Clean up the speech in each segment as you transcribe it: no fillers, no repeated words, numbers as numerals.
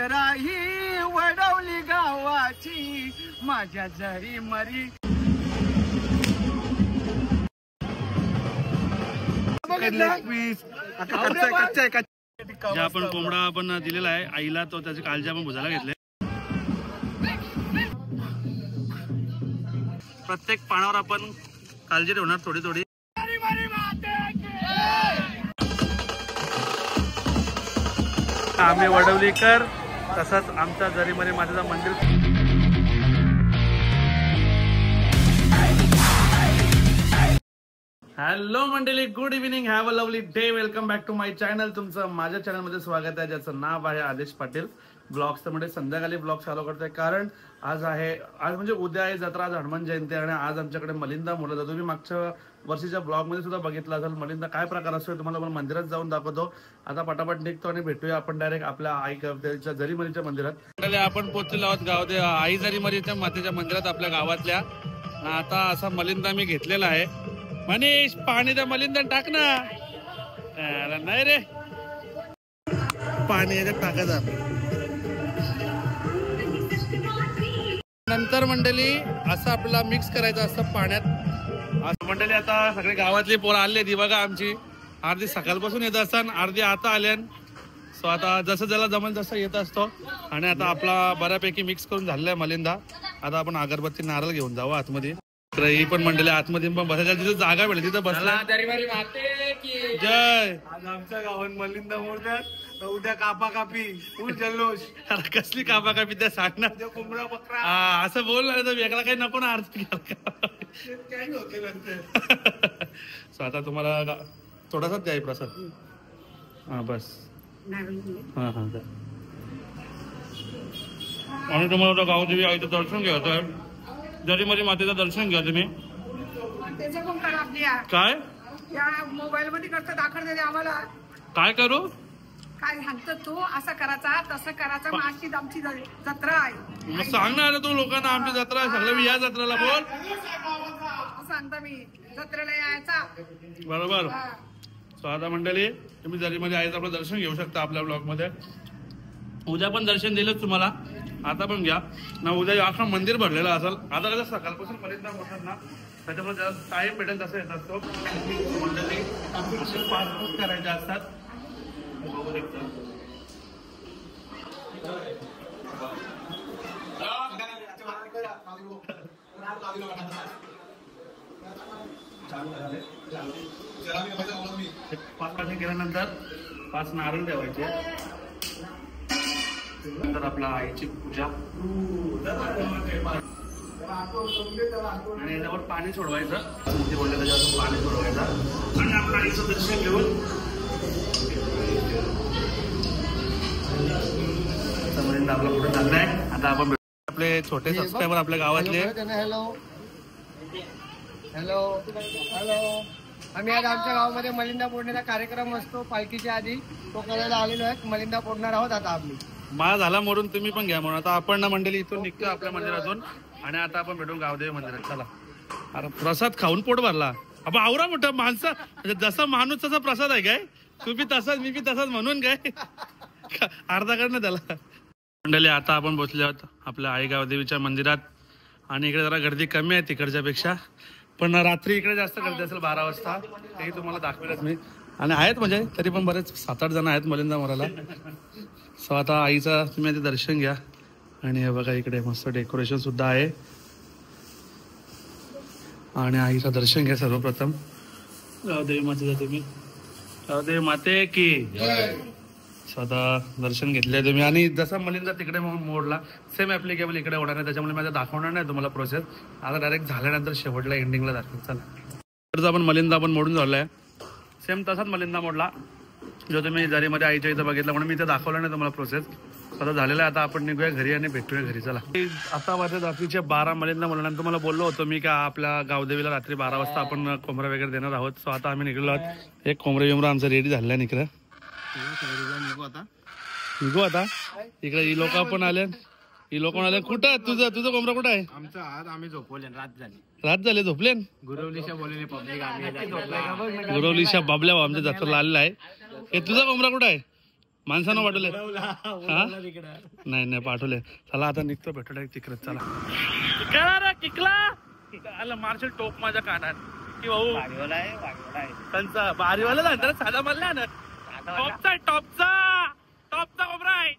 जत्रा ही वडवली गावाची माझ्या झरी मरी. जे आपण कोंबडा आपण दिलेला आहे आईला तो त्याची काळजी आपण भुजायला घेतले. प्रत्येक पानावर आपण काळजी ठेवणार थोडी थोडी. आम्ही वडवलीकर तसंच आमच्या झरीमरी मातेचं मंदिर. हॅलो मंडळी, good evening, have a lovely day. Welcome back to my channel. तुमचं माझ्या चॅनलमध्ये स्वागत आहे, ज्याचं नाव आहे आदेश पाटील ब्लॉग्स. तर म्हणजे संध्याकाळी ब्लॉग चालू करतोय कारण आज म्हणजे उद्या आहे जत्रा, आज हनुमान जयंती आणि आज आमच्याकडे मलिंदा मोडला जातो. तुम्ही मागच्या वर्षीच्या ब्लॉगमध्ये सुद्धा बघितलं असेल मलिंदा काय प्रकार असतो, तुम्हाला आपण मंदिरात जाऊन दाखवतो. आता पटापट निघतो आणि भेटूया आपण डायरेक्ट आपल्या आई गावच्या झरीमरीच्या मंदिरात. आपण पोहोचलेलो आहोत गाव आई झरीमरीच्या मातेच्या मंदिरात आपल्या गावातल्या. आता असा मलिंदा मी घेतलेला आहे. मनीष पाणी द्या, मलिंदा टाक ना. नाही रे, पाणी याच्यात टाकायचं. नंतर मंडळी असं आपल्याला मिक्स करायचं असतं पाण्यात. मंडळी आता सगळे गावातली पोरं आले ती बघा आमची. अर्धी सकाळपासून येत असतात, अर्धी आता आल्यान. सो आता जसं ज्याला जमल तसं येत असतो. आणि आता आपला बऱ्यापैकी मिक्स करून झालेला आहे मलिंदा. आता आपण अगरबत्ती नारळ घेऊन जाऊ आतमध्ये. ही पण मंडळी आतमध्ये पण बसायच्या जिथं जागा भेटेल तिथं बसला. जय. आज आमच्या गावात मलिंदा मोडतात, उद्या कापा कापी फुल जल्लोष. कसली कापा कापी त्या सांगणार कोंबडा बकरा असं बोलणार तर वेगळा काही नको ना अर्थ. काही होते नंतर. सो आता तुम्हाला थोडासाच द्याय प्रसाद. हा बस. हा हा. आणि तुम्हाला गावदेवी आईचं दर्शन घ्यायचं आहे. झरीमरी मातेचं दर्शन घ्या तुम्ही. काय मोबाईल मध्ये करता दाखवते आम्हाला. काय करू, काय सांगतो तू, असं करायचा तसं करायचं. माझी आमची जत्रा आहे. मग सांगणार ना तू लोकांना आमची जत्रा आहे सगळं या जत्रेला बोल. सांगता मी जत्रेला यायचा बरोबर. सो आता मंडळी तुम्ही झरीमध्ये आईचं आपलं दर्शन घेऊ शकता आपल्या ब्लॉग मध्ये. उद्या पण दर्शन दिलं तुम्हाला, आता पण घ्या ना. उद्या अख्खं मंदिर भरलेलं असेल. आता कसं सकाळपासून मलिंदा मोडतात ना, त्याच्यामुळे टाइम भेटेल तसं येत असतो. मंडळी पासपोर्ट करायचे असतात. पाच केल्यानंतर 5 नारळ ठेवायचे. नंतर आपला आईची पूजा आणि याच्यावर पाणी सोडवायचं. त्याच्यावर पाणी सोडवायचं आणि आपल्या आईचं दर्शन घेऊन आपला पुढे चाललाय. आता आपण आपले छोटे सबस्क्रायबर आपल्या गावातले. Hello hello hello. आम्ही आज आमच्या गावामध्ये मलिंदा फोडण्याचा कार्यक्रम असतो. पालखीच्या आधी तो करायला आलेलो आहे. मलिंदा फोडणार आहोत आता. आपली मला झाला म्हणून तुम्ही पण घ्या म्हणून. आता आपण ना मंडळी इथून निघतो आपल्या मंदिरातून आणि आता आपण भेटू गावदेवी मंदिरात. चला. अरे प्रसाद खाऊन पोट भरला. आपण आवरा मोठं माणसं म्हणजे जसा माणूस तसा प्रसाद आहे काय. तू बी तसाच मी बी तसाच म्हणून काय अर्धा करणं त्याला. मंडळी आता आपण पोहोचले आहोत आपल्या आई गावदेवीच्या मंदिरात. आणि इकडे जरा गर्दी कमी आहे तिकडच्या पेक्षा, पण रात्री इकडे जास्त गर्दी असेल 12 वाजता. तेही तुम्हाला दाखवेलच मी. आणि आहेत म्हणजे तरी पण बरेच 7-8 जण आहेत मलिंदा मोराला. सो आता आईचा तुम्ही आधी दर्शन घ्या. आणि हे बघा इकडे मस्त डेकोरेशन सुद्धा आहे. आणि आईचं दर्शन घ्या सर्वप्रथम. गावदेवी मातेचा तुम्ही गावदेवी माते की. सो आता दर्शन घेतले तुम्ही. आणि जसा मलिंदा तिकडे मोडला सेम ऍप्लिकेबल इकडे होणार नाही, त्याच्यामुळे माझ्या दाखवणार नाही तुम्हाला प्रोसेस. आता डायरेक्ट झाल्यानंतर शेवटला एंडिंगला दाखवतो. चला. आपण मलिंदा आपण मोडून झालाय. सेम तसाच मलिंदा मोडला जो तुम्ही झरीमध्ये आईच्या इथं बघितला, म्हणून मी इथं दाखवलं नाही तुम्हाला प्रोसेस. आता झालेलं आहे. आता आपण निघूया घरी आणि भेटूया घरी. चला. आता वाजले रात्रीचे 12 मलिंदा मोडल्यानंतर तुम्हाला बोललो होतो मी का आपल्या गावदेवीला रात्री 12 वाजता आपण कोंबडा वगैरे देणार आहोत. सो आता आम्ही निघलो आहोत. एक कोंबडा बिंबडा आमचं रेडी झालेला आहे. इकडे निघू आता. इकडे ही लोक पण आले. ही लोक आले. कुठं तुझं कोंबडा कुठं आहे. आमचं आज आम्ही झोपवले. रात झाले झोपलेन. गुरवलीशा बोलले पब्लिक. गुरवलीशा बाबल्या आमच्या जत्रेला आलेला आहे. हे तुझा कोंबडा कुठं आहे. माणसानं पाठवले हा नाही नाही पाठवले. चला आता निघतो भेटू तिकडे. चला किकला मार्शल टोप माझ्या कानात की भाऊ त्यांचा बारीवाला नंतर साधा म्हणला ना टॉपचा कोबरा आहे.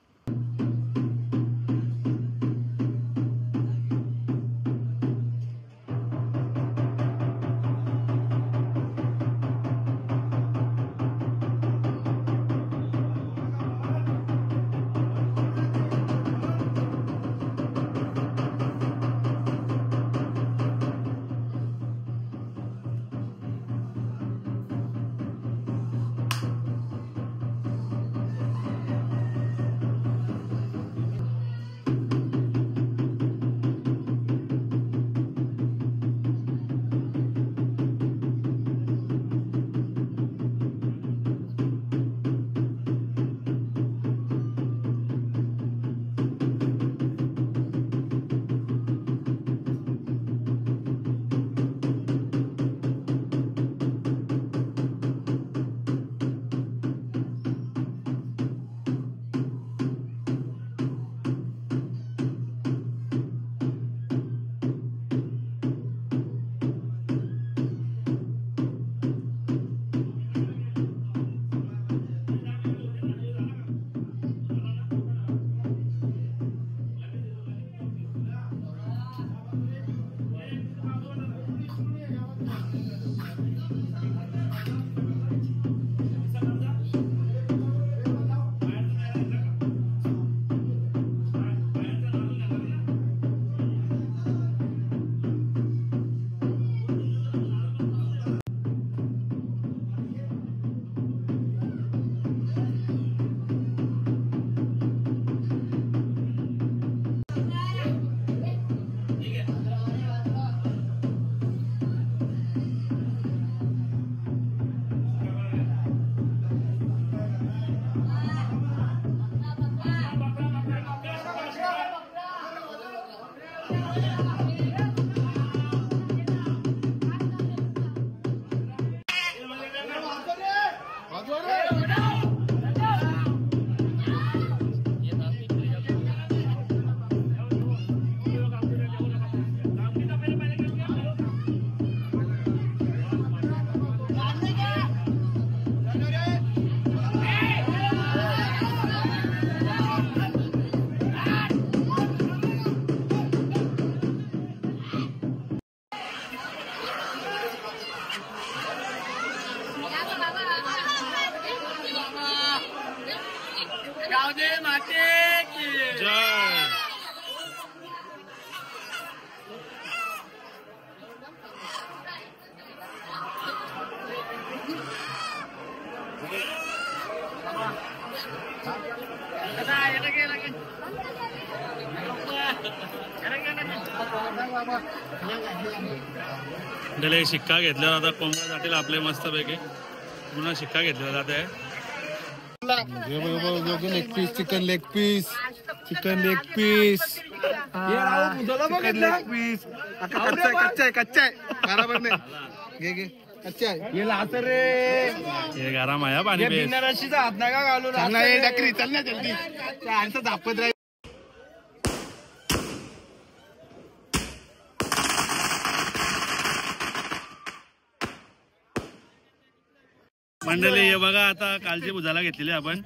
शिक्का घेतला आता कोंबडा जातील आपले मस्त पैकी पुन्हा शिक्का घेतलेला जात आहे. Leg piece chicken leg piece chicken leg piece कच्चा आहे बराबर नाही घे कच्चा आहे हे लातर रे हे गरम आहे पाणी रशीचा हात नका घालून डकरी चल ना जल्दी आणखं दापत राहील. मंडळी हे बघा आता कालची भुजाला घेतलेली आपण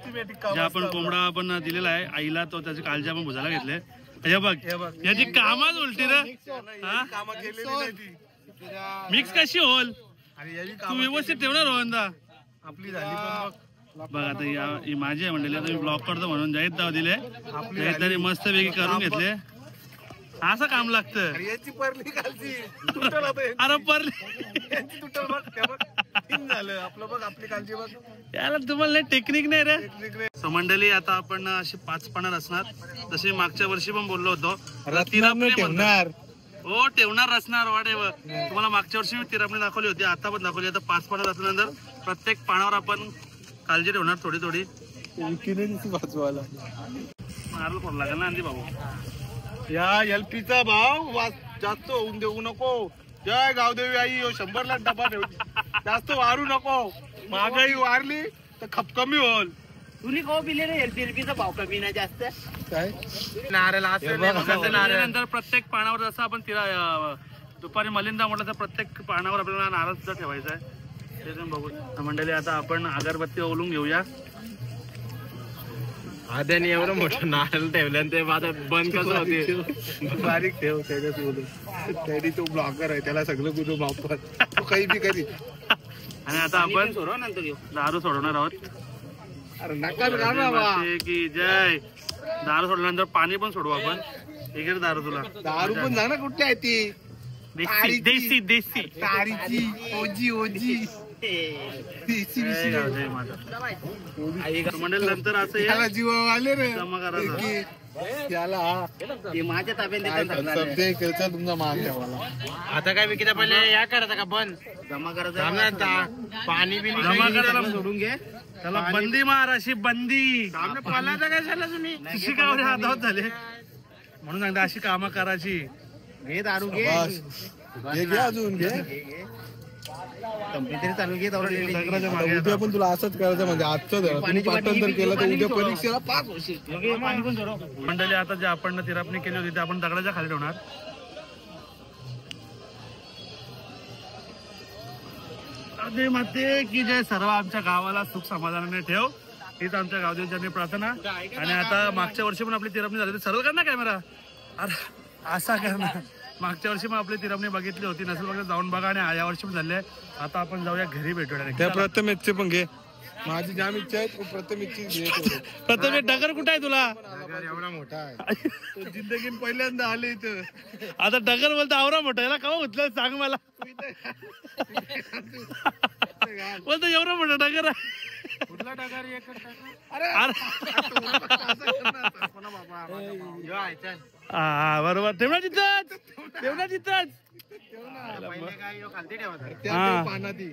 जे आपण कोंबडा आपण दिलेला आहे आईला तो त्याची कालची आपण भुजाला घेतले. हे बघ याची कामच उलटी रे मिक्स कशी होल तू व्यवस्थित ठेवणार हो यंदा आपली झाली बघ आता ही माझी आहे मंडळी आता मी ब्लॉक करतो म्हणून जाहीर दाव दिले तरी मस्त पैकी करून घेतले. असं काम लागतं याची परली कालची अरे परली झालं आपलं बघ आपली कालची बघ याला तुम्हाला टेक्निक नाही रे. मंडळी आता आपण अशी 5 पानं असणार जसे मागच्या वर्षी पण बोललो होतो ठेवणार हो ठेवणार रचणार वाटेवर तुम्हाला मागच्या वर्षी मी तिरापणी दाखवली होती आता पण दाखवली. आता 5 पानं असल्यानंतर प्रत्येक पानावर आपण काळजी ठेवणार थोडी थोडी वाचवायला मारलं पडला लागेल ना आधी बाबू. या एलपीचा भाव जास्त होऊन देऊ नको. जय गावदेवी आई 100ला डबा ठेव जास्त वारू नको. महागाई वारली तर खप कमी होल तुम्ही खाऊ पिले रे जिलेबीचा भाव कमी नाही जास्त काय नारळ नंतर प्रत्येक पानावर जसं आपण तिला दुपारी मलिंदा म्हटलं तर प्रत्येक पानावर आपल्याला नारळ सुद्धा ठेवायचा आहे ते तुम्ही बघू मंडळी. आता आपण अगरबत्ती ओलून घेऊया. आद्याने एवढं मोठं नारळ ठेवलं ते माझा बंद कसं होते बारीक ठेव त्याच्यात बोलून तरी तो ब्लॉगर आहे त्याला सगळं कुठं वापर तो काही बी कधी. आणि आता आपण नंतर घेऊ दारू सोडवणार आहोत. अरे नका बाबा की जय. दारू सोडल्यानंतर पाणी पण सोडू आपण. इकडे दारू तुला दारू पण जा ना कुठली आहे ती देसी देसी देसी तारीची ओजी ओजी देसी विषय मंडळ नंतर असं त्याला जीव आले रे जमा करायचं. त्याला माझ्या ताब्यात तुमचा मान ठेवाला. आता काय विकिता पहिले या करायचा का बंद जमा करायचा पाणी बिनी जमा करायला सोडून घे त्याला बंदी मार अशी बंदी. पालाचा काय झाला तुम्ही शिकावले हातावर झाले म्हणून सांगता अशी कामं करायची. घे दारू घे घे अजून घे कंपनी चालू घे सगळ्याच्या मागे उद्या पण तुला असंच करायचं म्हणजे आजचं तुम्ही पाठांतर केलं तर उद्या परीक्षेला पास होशील. मंडळी आता जे आपण तिरापणी केली होती ते आपण दगडाच्या खाली ठेवणार. अरे माते की जय. सर्व आमच्या गावाला सुख समाधानाने ठेव हीच आमच्या गावदेवच्या प्रार्थना. आणि आता मागच्या वर्षी पण आपली तिरपणी झाली होती. सरळ कर ना कॅमेरा. अरे असा कर ना. मागच्या वर्षी पण आपली तिरपणी बघितली होती नसेल बघा जाऊन बघा. आणि या वर्षी पण झाले. आता आपण जाऊया घरी भेटूया. त्या प्रथमेशचे पण घे. माझी जाम इच्छा आहे प्रथमेशची घे. प्रथमेश डगर कुठे आहे तुला. एवढा मोठा आहे तो जिंदगीत पहिल्यांदा आले इथं. आता डगर बोलतो आवरा मोठा याला का उचल सांग मला. बोलतो एवढा मोठा डगर आहे. कुठला डगर हा बरोबर. ठेवणार तिथंच ठेवणार तिथंच.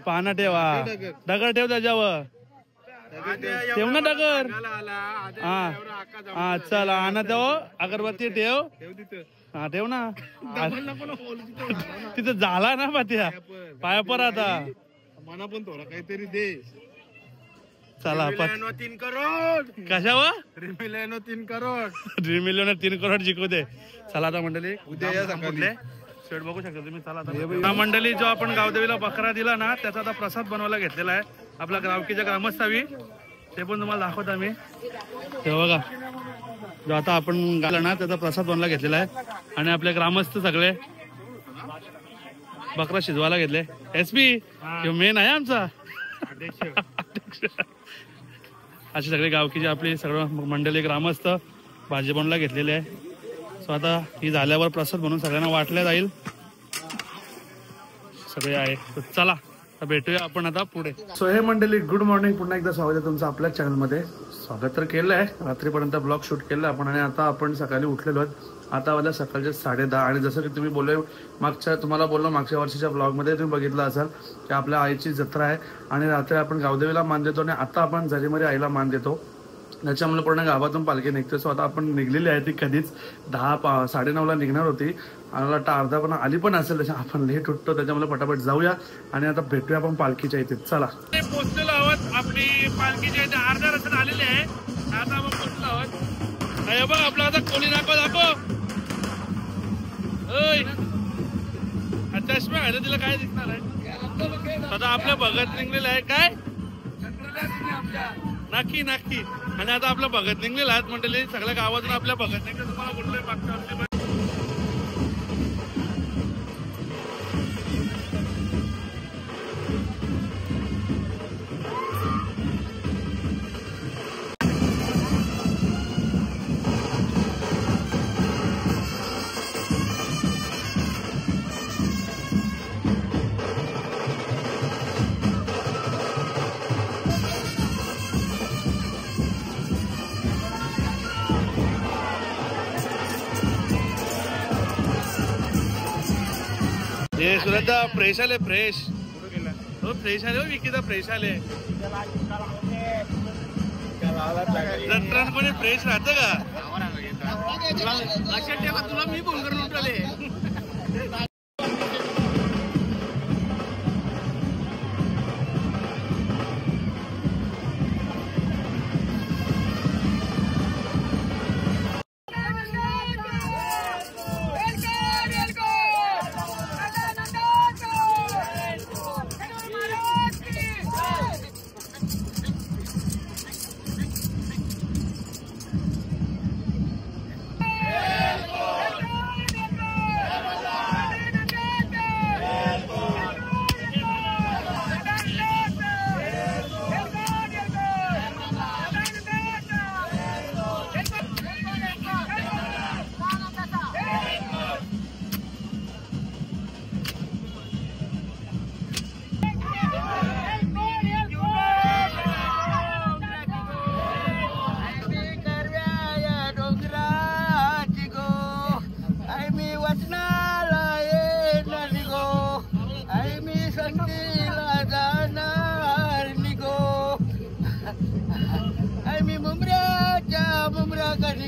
पाना ठेवा दगड ठेव त्याच्यावर. ठेव ना दगड. हा चला आणा ठेव अगरबत्ती ठेव. हा ठेव ना तिथं झाला ना पात्या पाया पर. आता मना पण थोडा काहीतरी दे. चला 3 करोड कशावर. Dream eleven 3 crore. Dream eleven 3 crore जिंकू दे. चला आता मंडळी उद्या या सकाळी शेड बघू शकता तुम्ही. चला आता मंडळी जो आपण गावदेवीला बकरा दिला ना त्याचा आता प्रसाद बनवायला घेतलेला आहे आपल्या गावकीच्या ग्रामस्थावी. ते पण तुम्हाला दाखवत आम्ही. ते बघा जो आता आपण गाला ना त्याचा प्रसाद बनवायला घेतलेला आहे. आणि आपले ग्रामस्थ सगळे बकरा शिजवायला घेतले. SP मेन आहे आमचा अध्यक्ष. अशी सगळे गावकीचे आपली सगळं मंडळी ग्रामस्थ भाजी बनवायला घेतलेले आहे. सो आता ही झाल्यावर प्रसाद म्हणून सगळ्यांना वाटल्या जाईल. सगळे आहे तर चला भेटूया आपण आता पुढे. सो हे मंडळी गुड मॉर्निंग. पुन्हा एकदा स्वागत आहे तुमचं आपल्या चॅनलमध्ये. स्वागत तर केलं आहे रात्रीपर्यंत ब्लॉग शूट केलं आपण. आणि आता आपण सकाळी उठलेलो आहोत. आता वाजल्या सकाळचे 10:30. आणि जसं की तुम्ही बोलले तुम्हाला बोललो मागच्या वर्षीच्या ब्लॉगमध्ये तुम्ही बघितलं असाल की आपल्या आईची जत्रा आहे. आणि रात्री आपण गावदेवीला मान देतो आणि आता आपण झरीमरी आईला मान देतो. त्याच्यामुळे पूर्ण गावातून पालखी निघते. सो आता आपण निघलेली आहे ती कधीच 10-9:30 निघणार होती. आणि वाटतं अर्धा पण आली पण असेल. त्याच्या आपण लेट उठतो त्याच्यामुळे पटापट जाऊया आणि आता भेटूया आपण पालखीच्या इथे. चला पोहोचलेलो आहोत आपली पालखीच्या इथे. अर्ध्या रस्त्यात आलेली आहे. आता आपण पोहोचलो आहोत. हे बघ आपला आता कोणी दाखव. चष्मा आहे तिला काय दिसणार आहे. आता आपल्या भगत निघलेलं आहे काय नक्की नक्की. आणि आता आपलं भगत निघलेलं आहेत मंडळी. सगळ्या गावातून आपल्या भगत निघले. तुम्हाला कुठले मागच्या वर्षी सुरत फ्रेश आले. फ्रेश हो फ्रेश आले. हो विकीचा फ्रेश आले. जत्रान कोणी फ्रेश राहतं का. लक्षात ठेवा तुला मी फोन करून उठवले.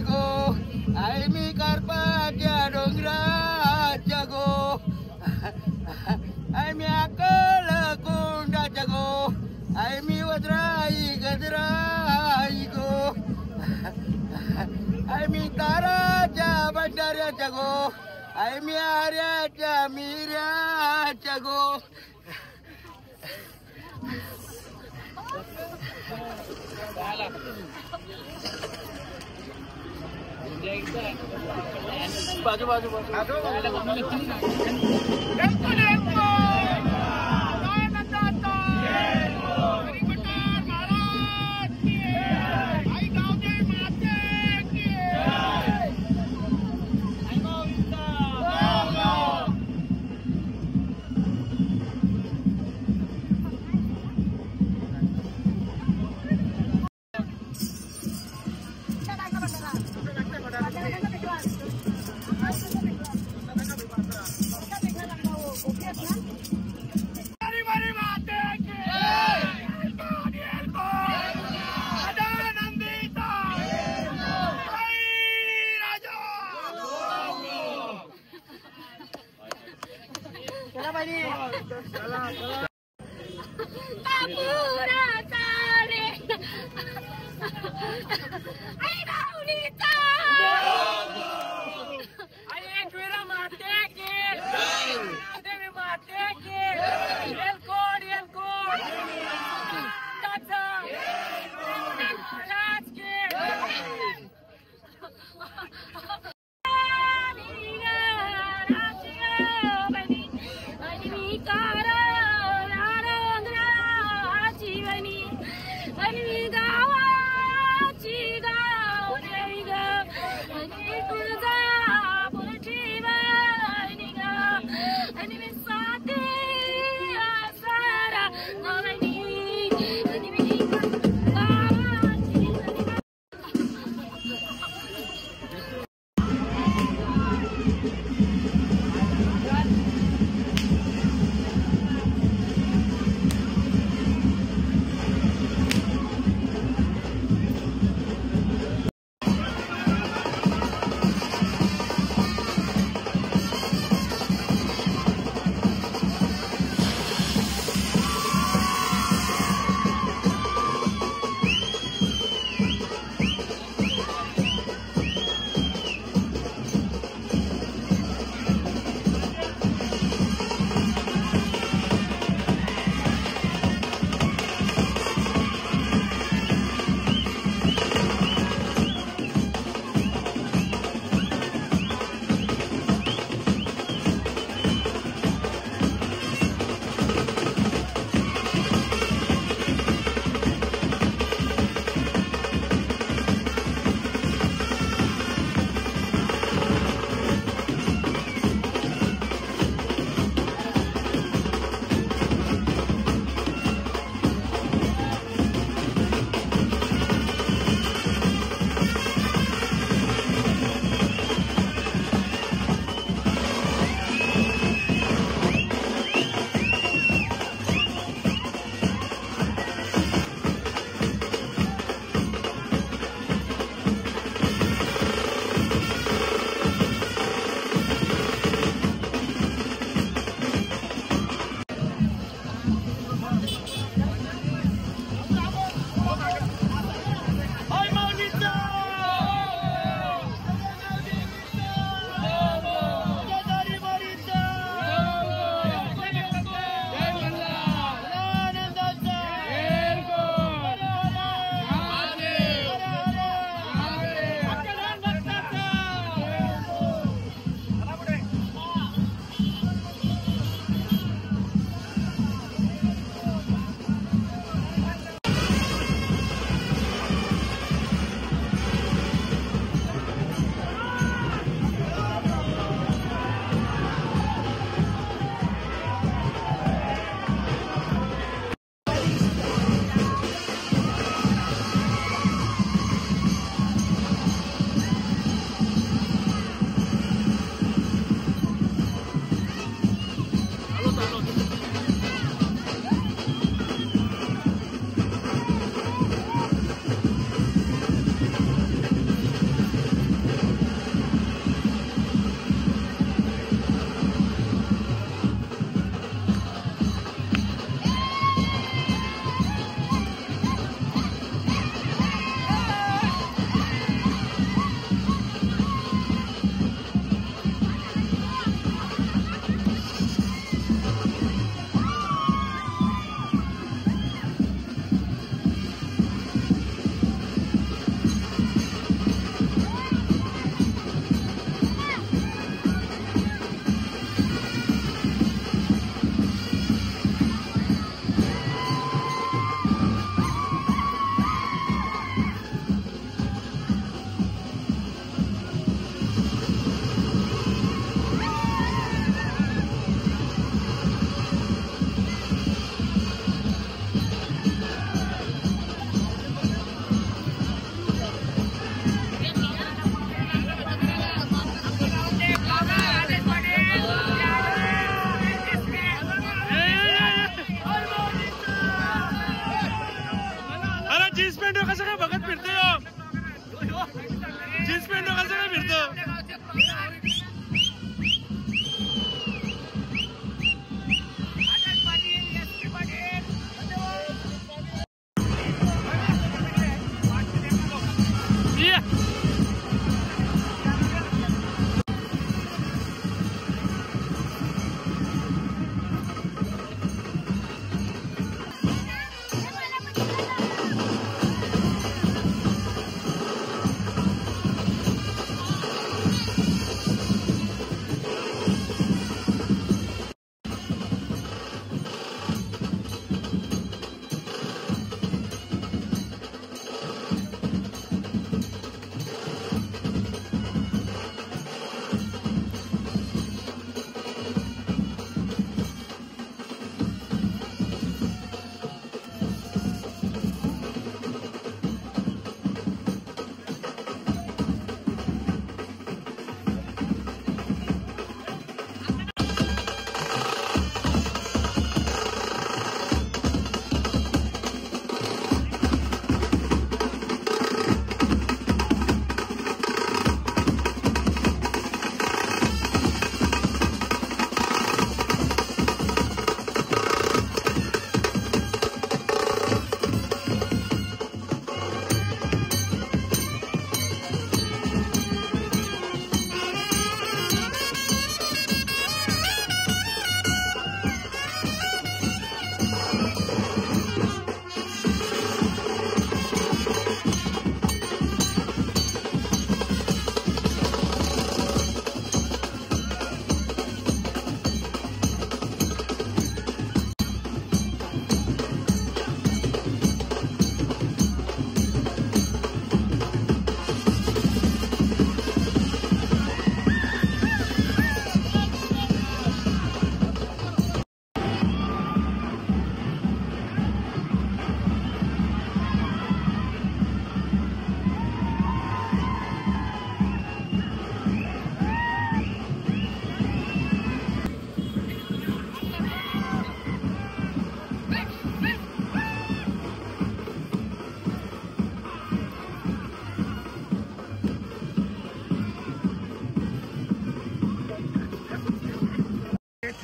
गो आई मी करपाच्या डोंगराच्या गो आई मी अकल कोंडाच्या गो आई मी वज्राई गजराई गो आई मी ताराच्या भंडाऱ्याच्या गो आई मी आर्याच्या मिऱ्याच्या गो बाजू बाजू गावाची गा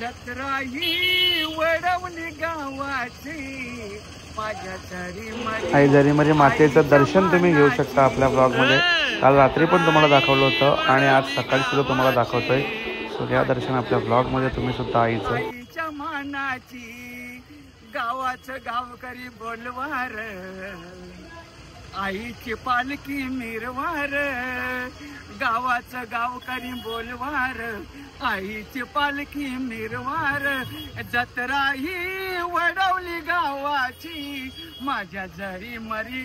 जत्रा ही वडवली गावाची माझ्या झरी आई झरीमध्ये मातेचं दर्शन तुम्ही घेऊ शकता आपल्या ब्लॉगमध्ये. काल रात्री पण तुम्हाला दाखवलं होतं आणि आज सकाळी सुद्धा तुम्हाला दाखवतोय. सूर्यदर्शन आपल्या ब्लॉगमध्ये तुम्ही सुद्धा आईच्या मानाची गावाचं गावकरी बोलवार आईची पालखी मिरवार गावाचं गावकरी बोलवार आईची पालखी मिरवार जत्रा ही वडवली गावाची माझ्या झरी मरी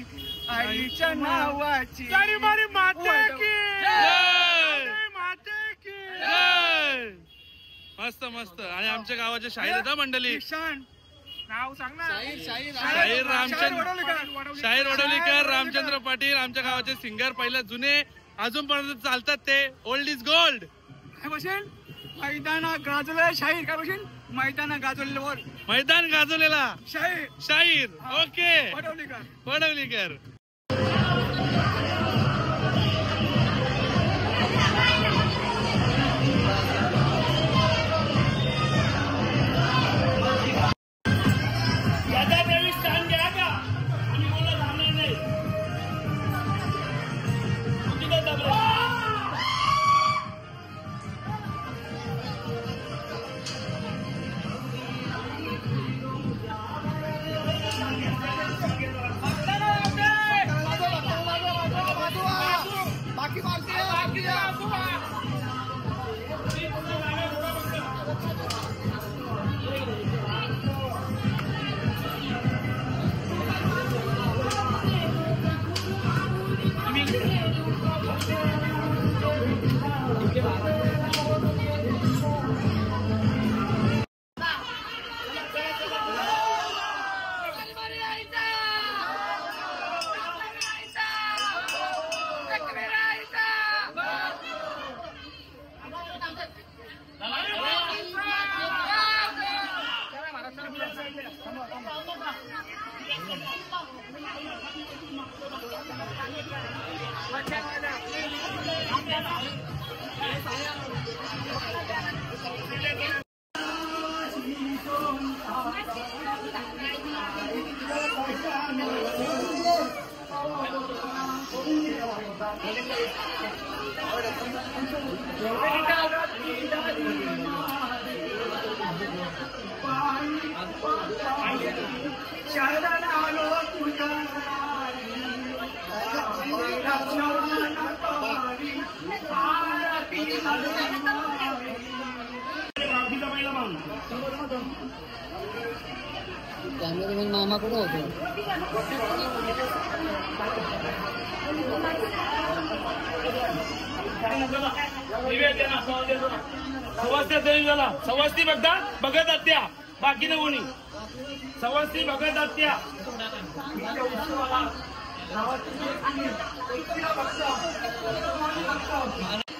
आईच्या नावाची. झरी मरी माते की मस्त मस्त. आणि आमच्या गावाचे शाहीर होता मंडळी. नाव सांग ना. शाहीर शाहीर वडवलीकर, रामचंद्र पाटील आमच्या गावाचे सिंगर. पहिले जुने अजूनपर्यंत चालतात ते. Old is gold. काय बसेल मैदाना गाजवलेला शाहीर. काय बसेल मैदाना गाजवलेल्यावर मैदान गाजवलेला शाहीर. शाहीर. ओके वडवलीकर. वडवलीकर. कॅमेरामॅन मामाकडे होतो. सवासती बघता बघत आत्या बाकी न कोणी. सवासती बघत आत्या.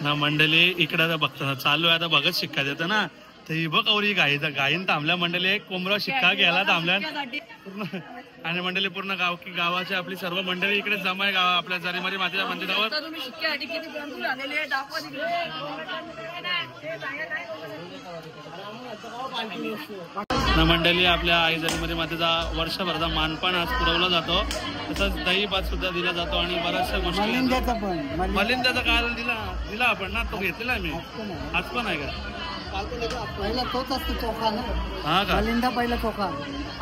ना मंडळी इकडे बघता चालू आहे आता. बघत शिक्का देतं ना तर ही बघ औरी गायीन थांबल्या मंडळी. एक कोंबडा शिक्का घ्यायला थांबल्या पूर्ण. आणि मंडळी पूर्ण गावाची आपली सर्व मंडळी इकडे जमा आहे आपल्या झरीमरी मातेच्या मंदिरावर. ना मंडळी आपल्या आई झरीमरी मातेचा वर्षभराचा मानपान आज पुरवला जातो. तसंच दही भात सुद्धा दिला जातो आणि बऱ्याचशा गोष्टी. मलिंद्याचा काल दिला आपण ना. तो घेतलेला मी आज पण आहे का. पहिला तोच असतो चोखा ना. हा का. मलिंदा पहिला चोखा.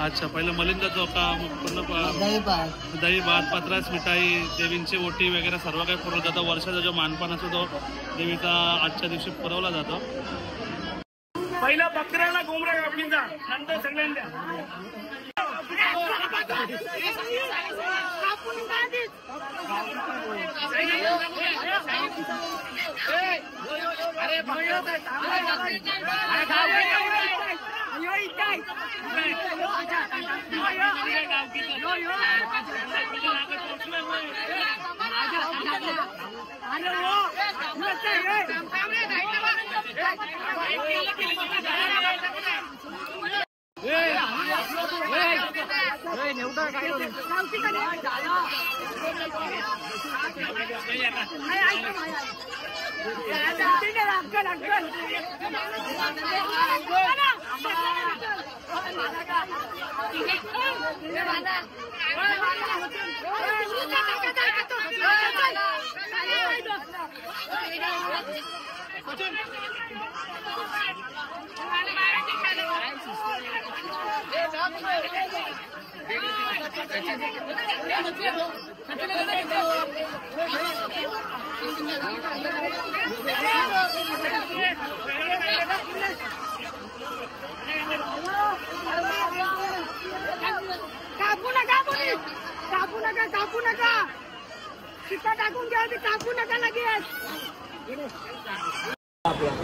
अच्छा पहिलं मलिंदा चोखा मग पूर्ण दही भात पत्रास मिठाई देवींची ओटी वगैरे सर्व काही पुरवलं जातं. वर्षाचा जो मानपान असतो तो देवीचा आजच्या दिवशी पुरवला जातो. पहिला बकऱ्याला कोंबड्या कापणीचा नंतर सगळ्यांना. अंकल कापू नका शिक्का टाकून घ्या, कापू नका लगेच.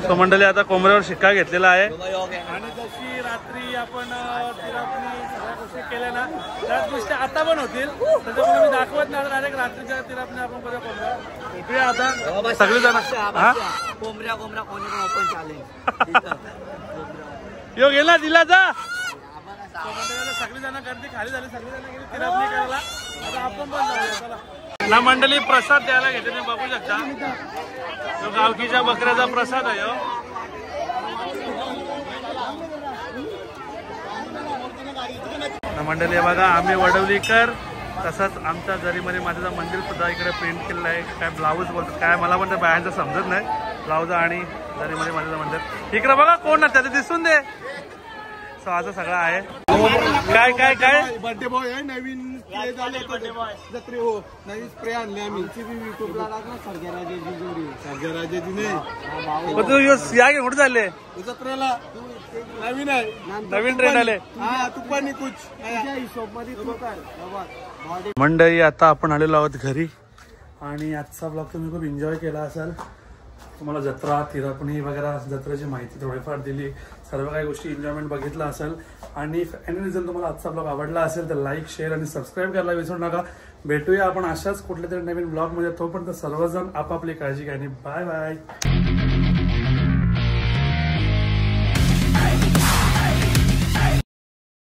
तो मंडळी आता कोंबड्यावर शिक्का घेतलेला आहे आणि जशी रात्री आपण तिरापणी सगळ्या गोष्टी केल्या ना त्याच गोष्टी आता पण होतील. त्याच्यामुळे मी दाखवत नाही डायरेक्ट रात्रीच्या तिरापणी आपण करूया कोंबड्या. भेटूया आता सगळे जण. कोंबड्या कोणी पण ओपन चालेल. यो गेला दिला जा. सगळी जण गर्दी खाली झाली, सगळी जण गेली तिरापणी करायला. आता आपण पण जाऊया चला. ना मंडळी प्रसाद द्यायला घेते तुम्ही बघू शकता. तो गावकीच्या बकऱ्याचा प्रसाद आहे हो. मंडळी बघा आम्ही वडवलीकर तसंच आमच्या जरीमध्ये माझं मंदिर सुद्धा इकडे पेंट केलेलं आहे. काय ब्लाऊज बोलतात काय मला पण त्या बायांचं समजत नाही. ब्लाऊज आणि जरीमध्ये माझं मंदिर इकडे बघा कोण ना त्याचं दिसून दे. सो असं सगळं आहे. काय काय काय बर्थडे बॉय आहे नवीन स्प्रे झाले जत्रे हो नवीन स्प्रे आणले आम्ही. सर्जराजेची नाही या कुठे झाले जत्रेला नवीन आहे नवीन ट्रेंड आले. हा तू पण कुछ मंडळी आता आपण आलेलो आहोत घरी आणि आजचा ब्लॉग तुम्ही खूप एन्जॉय केला असाल. तुम्हाला जत्रा तिरापणी वगैरे जत्रेची माहिती थोडीफार दिली. सर्व काही गोष्टी एन्जॉयमेंट बघितला असेल आणि एनी रिझन तुम्हाला आजचा ब्लॉग आवडला असेल तर लाईक शेअर आणि सबस्क्राईब करायला विसरू नका. भेटूया आपण अशाच कुठल्या तरी नवीन ब्लॉग मध्ये. तोपर्यंत सर्वजण आपापली काळजी घ्या आणि बाय बाय.